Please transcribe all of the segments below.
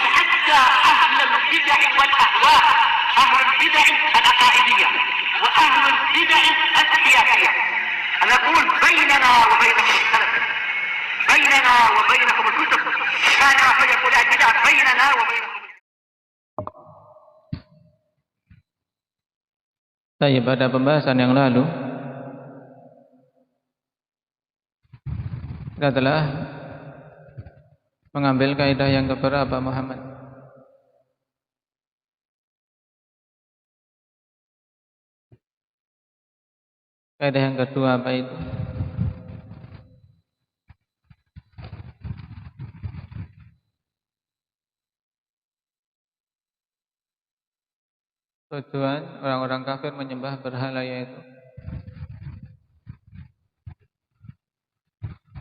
نتحدى أهل البدع والأهواء، أهل البدع العقائدية وأهل البدع السياسية. أنا أقول بيننا وبينكم السلف، بيننا وبينكم الكتب، كان فيقول البدع بيننا وبينكم. Baik, pada pembahasan yang lalu kita telah mengambil kaidah yang keberapa, Muhammad? Kaidah yang kedua apa itu? Tujuan orang-orang kafir menyembah berhala yaitu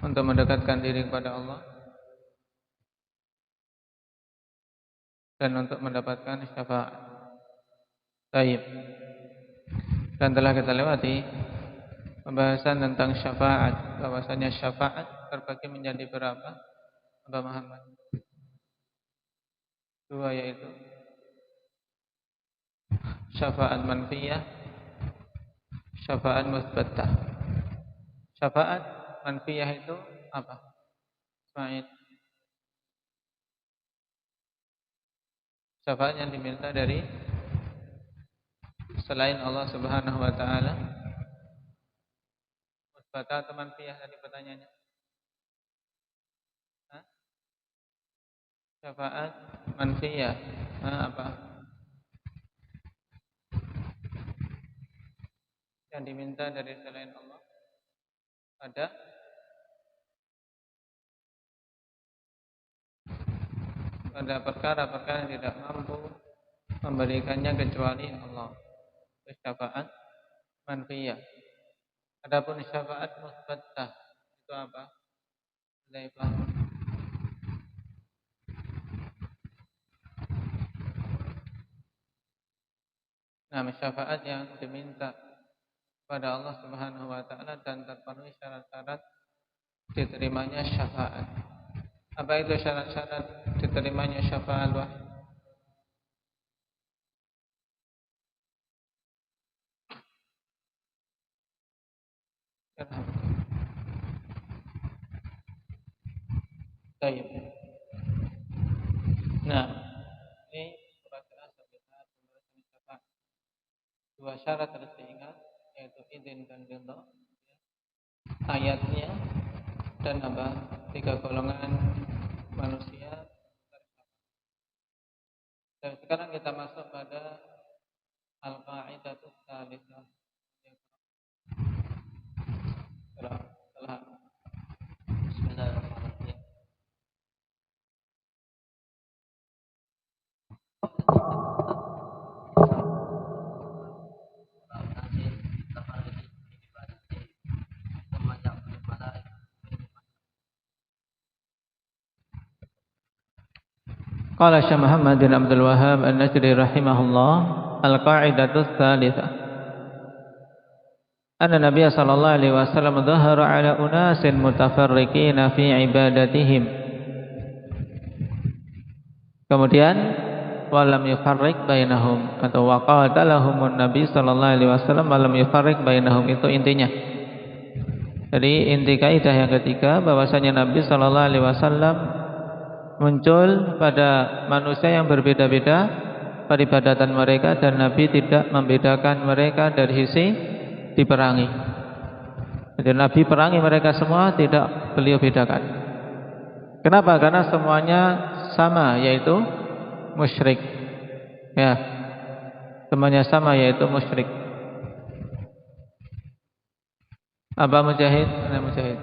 untuk mendekatkan diri kepada Allah dan untuk mendapatkan syafaat. Baik. Dan telah kita lewati pembahasan tentang syafaat, bahwasanya syafaat terbagi menjadi berapa, Abah Muhammad? Dua, yaitu syafaat manfiyah, syafaat musbatah. Syafaat manfiyah itu apa? Ismail. Syafaat yang diminta dari selain Allah Subhanahu wa taala. Musbatah atau manfiyah tadi pertanyaannya? Hah? Syafaat manfiyah. Apa? Yang diminta dari selain Allah pada perkara-perkara yang tidak mampu memberikannya kecuali Allah. Itu syafaat manfiyah. Adapun syafaat musbatah itu apa? Zaifah. Nah, syafaat yang diminta pada Allah Subhanahu wa taala dan terpenuhi syarat-syarat diterimanya syafaat. Apa itu syarat-syarat diterimanya syafaat? Baik. Nah, ini surat Al-Asr syafaat. Dua syarat harus diingat, yaitu izin dan ridha, ayatnya, dan apa? Tiga golongan manusia. Dan sekarang kita masuk pada al-qa'idatus tsalitsah. Bismillahirrahmanirrahim. Qala Syekh Muhammad bin Abdul Wahhab An-Najdi rahimahullah, al-qa'idatus tsalitsah. Anna Nabiy sallallahu alaihi wasallam dhahara ala unasin mutafarriqina fi ibadatihim. Kemudian walam yufarriq bainahum, atau waqatallahumun Nabi sallallahu alaihi wasallam walam yufarriq bainahum, itu intinya. Jadi inti kaidah yang ketiga bahwasanya Nabi sallallahu alaihi wasallam muncul pada manusia yang berbeda-beda peribadatan mereka, dan Nabi tidak membedakan mereka dari sisi diperangi. Jadi Nabi perangi mereka semua, tidak beliau bedakan. Kenapa? Karena semuanya sama, yaitu musyrik. Ya, semuanya sama, yaitu musyrik. Apa Mujahid? Mana Mujahid?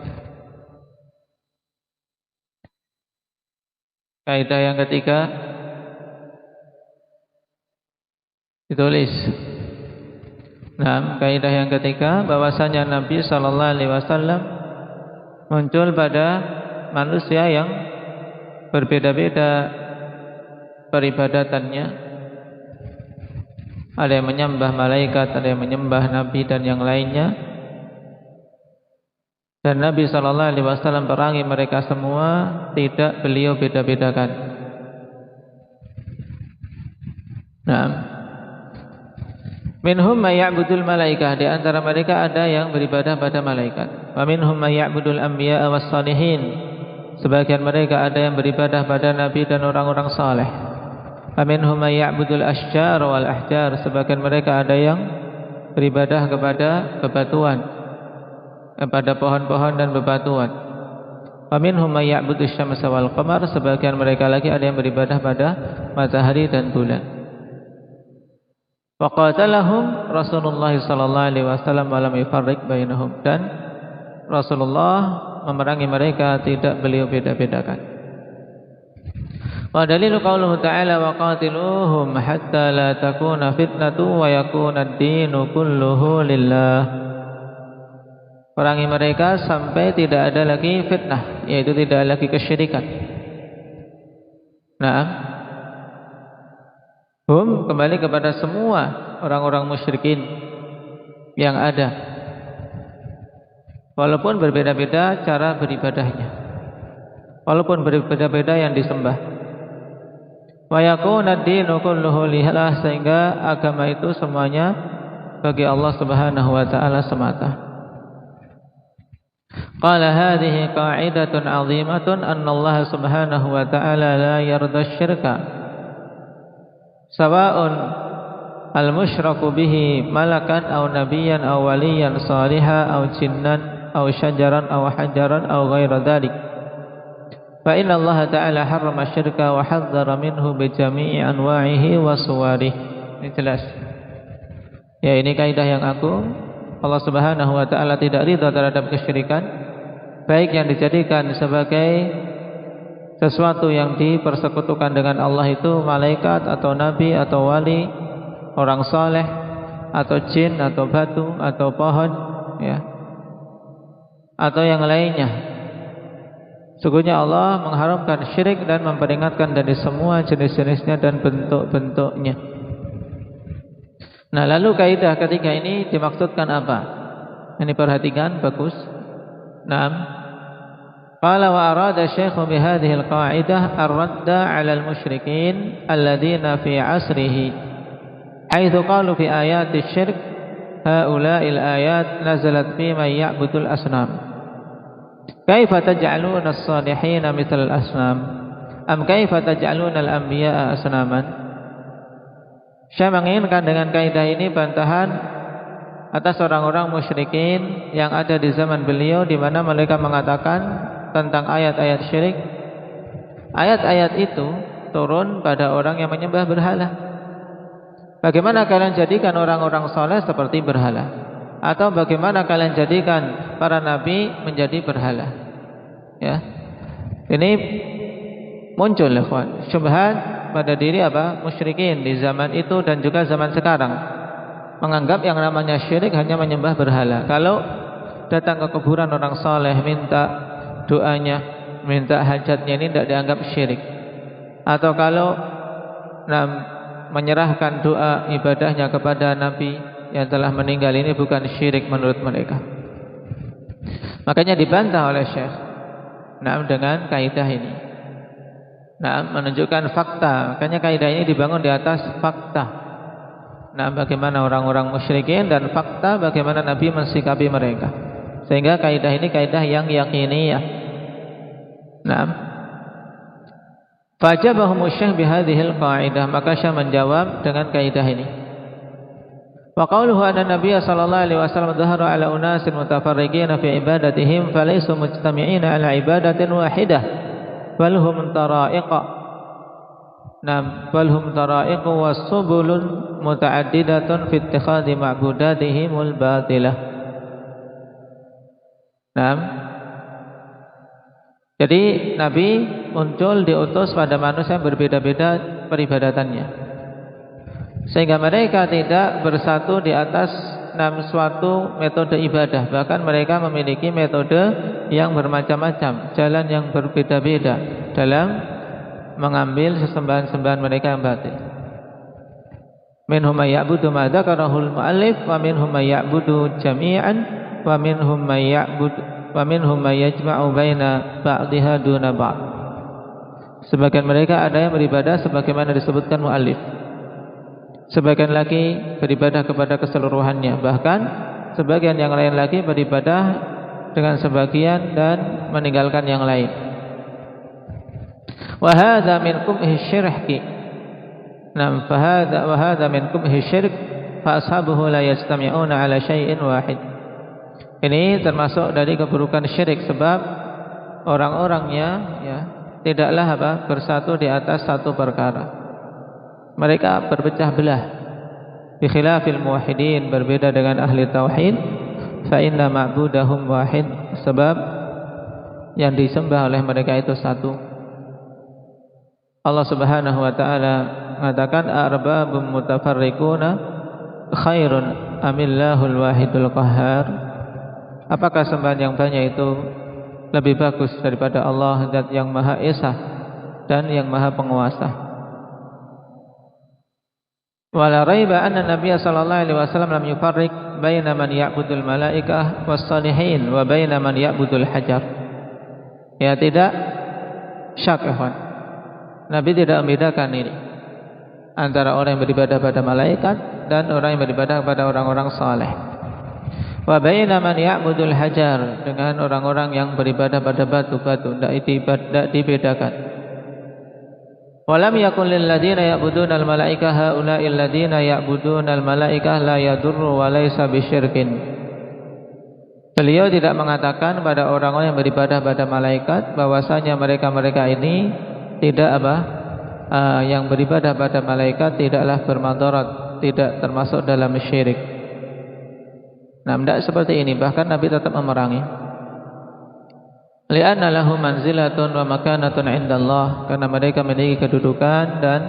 Kaidah yang ketiga ditulis. Nah, kaidah yang ketiga bahwasanya Nabi sallallahu alaihi wasallam muncul pada manusia yang berbeda-beda peribadatannya. Ada yang menyembah malaikat, ada yang menyembah nabi dan yang lainnya. Dan Nabi sallallahu alaihi wasallam perangi mereka semua, tidak beliau beda-bedakan. Naam. Minhum may ya'budul malaikah, di antara mereka ada yang beribadah pada malaikat. Wa minhum may ya'budul anbiya was salihin. Sebagian mereka ada yang beribadah pada nabi dan orang-orang saleh. Wa minhum may ya'budul asyjar wal ahjar. Sebagian mereka ada yang beribadah kepada bebatuan, kepada pohon-pohon dan bebatuan. Wa minhum may ya'budus syamsa wal qamar. Sebagian mereka lagi ada yang beribadah pada matahari dan bulan. Faqatalahum Rasulullah sallallahu alaihi wasallam wa lam yufarriq bainahum, dan Rasulullah memerangi mereka, tidak beliau beda-bedakan. Wa dalilu qauluhu ta'ala wa qatiluhum hatta la takuna fitnatu wa yakuna ad-dinu kulluhu lillah. Perangi mereka sampai tidak ada lagi fitnah, yaitu tidak lagi kesyirikan. Nah, hum kembali kepada semua orang-orang musyrikin yang ada, walaupun berbeda-beda cara beribadahnya, walaupun berbeda-beda yang disembah. Wa yakuna ad-dinu kulluhu lillah, sehingga agama itu semuanya bagi Allah Subhanahu wa taala semata. Qala hadhihi qa'idatun 'azimatun anna Allah Subhanahu wa taala la yarda asy-syirka sawa'un al-musyraku bihi malakan aw nabiyyan aw waliyan salihan aw jinnan aw syajaran aw hajaran aw ghaira dzalik. Fa inna Allah ta'ala harrama asy-syirka wa hadzara minhu bi jami'i anwa'ihi wa suwarihi. Ini jelas. Ya, ini kaidah yang agung. Allah Subhanahu wa taala tidak ridha terhadap kesyirikan, baik yang dijadikan sebagai sesuatu yang dipersekutukan dengan Allah itu malaikat atau nabi atau wali, orang saleh atau jin atau batu atau pohon, ya, atau yang lainnya. Sungguhnya Allah mengharamkan syirik dan memperingatkan dari semua jenis-jenisnya dan bentuk-bentuknya. Nah, lalu kaidah ketiga ini dimaksudkan apa? Ini perhatikan bagus. Naam. Qala wa arada Syekh bi hadhihi al-qa'idah ar-radda 'ala al-musyrikin alladhina fi 'asrihi haitsu qalu fi ayati asy-syirk haula'i al-ayat nazalat fi man ya'budul asnam. Kaifa taj'aluna as-salihina mithla al-asnam am kaifa taj'aluna al-anbiya'a asnaman? Syekh menginginkan dengan kaidah ini bantahan atas orang-orang musyrikin yang ada di zaman beliau, di mana mereka mengatakan tentang ayat-ayat syirik. Ayat-ayat itu turun pada orang yang menyembah berhala. Bagaimana kalian jadikan orang-orang saleh seperti berhala? Atau bagaimana kalian jadikan para nabi menjadi berhala? Ya. Ini muncul ikhwan syubhat pada diri musyrikin di zaman itu dan juga zaman sekarang. Menganggap yang namanya syirik hanya menyembah berhala. Kalau datang ke kuburan orang saleh minta doanya, minta hajatnya, ini tidak dianggap syirik. Atau kalau menyerahkan doa ibadahnya kepada nabi yang telah meninggal, ini bukan syirik menurut mereka. Makanya dibantah oleh Syekh dengan kaidah ini. Menunjukkan fakta. Makanya kaidah ini dibangun di atas fakta. Bagaimana orang-orang musyrikin dan fakta bagaimana nabi mensikapi mereka. Sehingga kaidah ini kaidah yang yakiniyah. Fajabahum Syekh bihadhil qa'idah, maka Syekh menjawab dengan kaidah ini. Wa qawluhu anna Nabiy sallallahu alaihi wasallam dhahara ala unasin mutafarriqin fi ibadatihim falaysu mujtami'ina ala ibadatin wahidah bal hum tara'iqa. Bal hum tara'iqu was-subulun muta'addidatun fi ittikhadhi ma'budatihimul batilah. Jadi Nabi muncul diutus pada manusia yang berbeda-beda peribadatannya, sehingga mereka tidak bersatu di atas suatu metode ibadah. Bahkan mereka memiliki metode yang bermacam-macam, jalan yang berbeda-beda dalam mengambil sesembahan-sembahan mereka yang batil. Minhum may ya'budu ma dzakarahul mu'allif wa minhum may ya'budu jami'an wa minhum may ya'budu wa minhum may yajma'u baina ba'dihha duna ba'd. Sebagian mereka ada yang beribadah sebagaimana disebutkan muallif. Sebagian lagi beribadah kepada keseluruhannya, bahkan sebagian yang lain lagi beribadah dengan sebagian dan meninggalkan yang lain. Wa hadza min qubhi syirki. Nam fa hadza min qubhi syirk fa ashabuhu la yajtami'una ala syai'in wahid. Ini termasuk dari keburukan syirik, sebab orang-orangnya tidaklah bersatu di atas satu perkara. Mereka berpecah belah. Bi khilafil muwahhidin, berbeda dengan ahli tauhid, fa inna ma'budahum wahid, sebab yang disembah oleh mereka itu satu. Allah Subhanahu wa taala mengatakan arbabum mutafarriquna khairun amillahul wahidul qahhar. Apakah sembahan yang banyak itu lebih bagus daripada Allah, Zat yang Maha Esa dan yang Maha Penguasa? Wala raiba anna Nabiy sallallahu alaihi wasallam lam yufarriq baina man ya'budul malaikah was salihin wa baina man ya'budul hajar. Ya, tidak syak, Nabi tidak membedakan ini antara orang yang beribadah pada malaikat dan orang yang beribadah kepada orang-orang saleh. Wa baina man ya'budul hajar, dengan orang-orang yang beribadah pada batu-batu, tidak dibedakan. Wa lam yakul lil ladzina ya'buduna al malaikah haula'i alladzina ya'buduna al malaikah la yadurru wa laysa bisyirkin. Beliau tidak mengatakan pada orang-orang yang beribadah pada malaikat bahwasanya mereka-mereka ini tidak yang beribadah pada malaikat tidaklah bermadarat, tidak termasuk dalam syirik. Nah, tidak seperti ini, bahkan Nabi tetap memerangi. Li'anna lahu manzilatun wa makanatun 'indallah, karena mereka memiliki kedudukan dan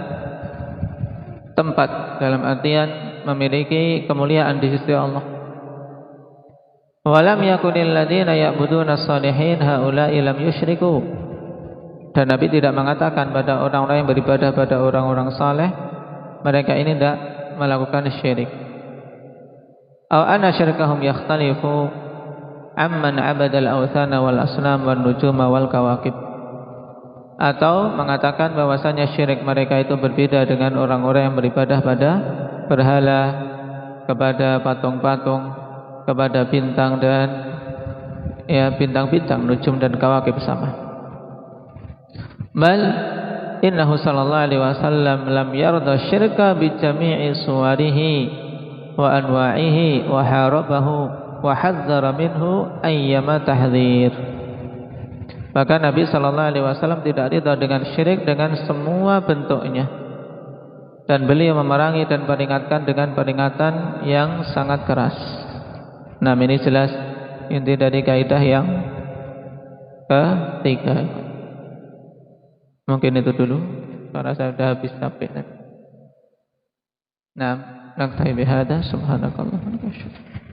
tempat, dalam artian memiliki kemuliaan di sisi Allah. Wa lam yakunil ladzina ya'buduna as-salihin haula'i lam yusyriku. Dan Nabi tidak mengatakan pada orang-orang yang beribadah pada orang-orang saleh, mereka ini tidak melakukan syirik. Aw anna syirkahum yakhtalifu amman abadal awthana wal asnam wan nujuma wal kawakib. Atau mengatakan bahwasanya syirik mereka itu berbeda dengan orang-orang yang beribadah pada berhala, kepada patung-patung, kepada bintang dan bintang-bintang, nujum dan kawakib sama. Bal innahu sallallahu alaihi wasallam lam yarda syirka bi jami'i suwarihi wa anwa'ihi wa harabahu wa hadzara minhu ayyama tahdzir. Maka Nabi sallallahu alaihi wasallam tidak ridha dengan syirik dengan semua bentuknya, dan beliau memerangi dan peringatkan dengan peringatan yang sangat keras. Nah, ini jelas inti dari kaidah yang ketiga. Mungkin itu dulu karena saya sudah habis sampai. Nah, naktahi bihada, subhanakallahumma wa bihamdika.